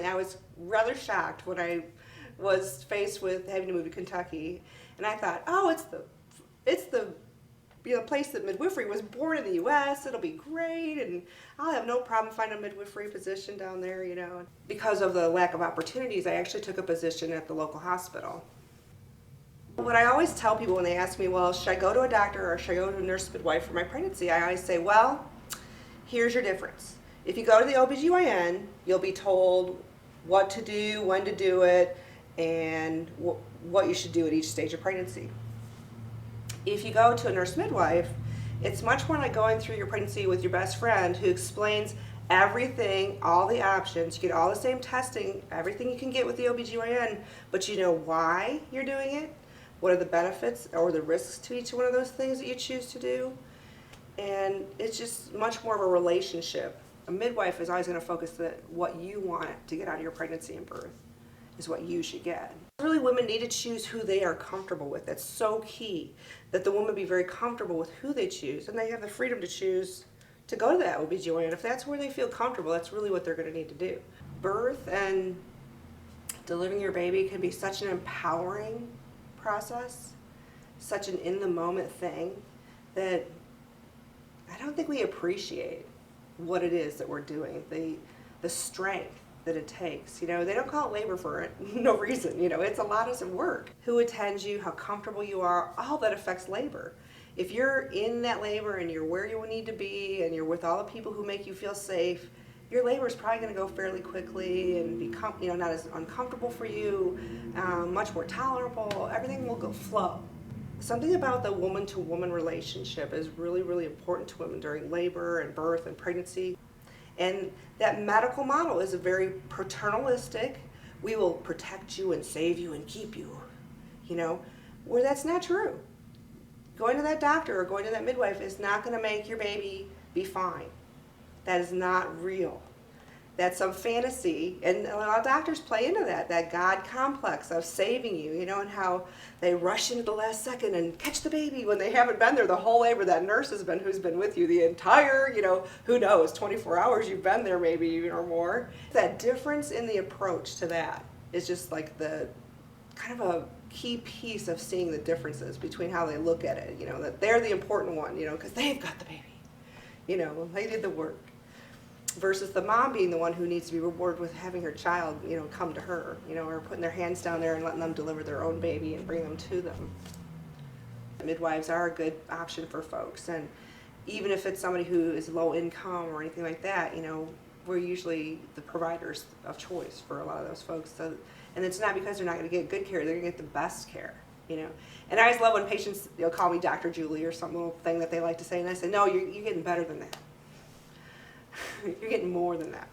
I was rather shocked when I was faced with having to move to Kentucky, and I thought, oh, it's the place that midwifery was born in the U.S. It'll be great, and I'll have no problem finding a midwifery position down there, Because of the lack of opportunities, I actually took a position at the local hospital. What I always tell people when they ask me, well, should I go to a doctor or should I go to a nurse midwife for my pregnancy? I always say, well, here's your difference. If you go to the OBGYN, you'll be told what to do, when to do it, and what you should do at each stage of pregnancy. If you go to a nurse midwife, it's much more like going through your pregnancy with your best friend who explains everything, all the options. You get all the same testing, everything you can get with the OBGYN, but you know why you're doing it, what are the benefits or the risks to each one of those things that you choose to do, and it's just much more of a relationship. A midwife is always going to focus that what you want to get out of your pregnancy and birth is what you should get. Really, women need to choose who they are comfortable with. That's so key, that the woman be very comfortable with who they choose, and they have the freedom to choose to go to that OBGYN. If that's where they feel comfortable, that's really what they're going to need to do. Birth and delivering your baby can be such an empowering process, such an in-the-moment thing, that I don't think we appreciate what it is that we're doing, the strength that it takes. They don't call it labor for no reason. It's a lot of work. Who attends you, how comfortable you are, all that affects labor. If you're in that labor and you're where you need to be and you're with all the people who make you feel safe, your labor is probably going to go fairly quickly and become, not as uncomfortable for you, much more tolerable. Everything will flow. Something about the woman-to-woman relationship is really, really important to women during labor and birth and pregnancy. And that medical model is a very paternalistic, we will protect you and save you and keep you, where that's not true. Going to that doctor or going to that midwife is not going to make your baby be fine. That is not real. That's some fantasy, and a lot of doctors play into that God complex of saving you, and how they rush into the last second and catch the baby when they haven't been there the whole labor. That nurse who's been with you the entire, who knows, 24 hours you've been there maybe even or more. That difference in the approach to that is just like the kind of a key piece of seeing the differences between how they look at it, that they're the important one, because they've got the baby, they did the work. Versus the mom being the one who needs to be rewarded with having her child, come to her, or putting their hands down there and letting them deliver their own baby and bring them to them. Midwives are a good option for folks, and even if it's somebody who is low income or anything like that, we're usually the providers of choice for a lot of those folks. So, and it's not because they're not going to get good care; they're going to get the best care, And I always love when patients call me Dr. Julie or some little thing that they like to say, and I say, no, you're getting better than that. You're getting more than that.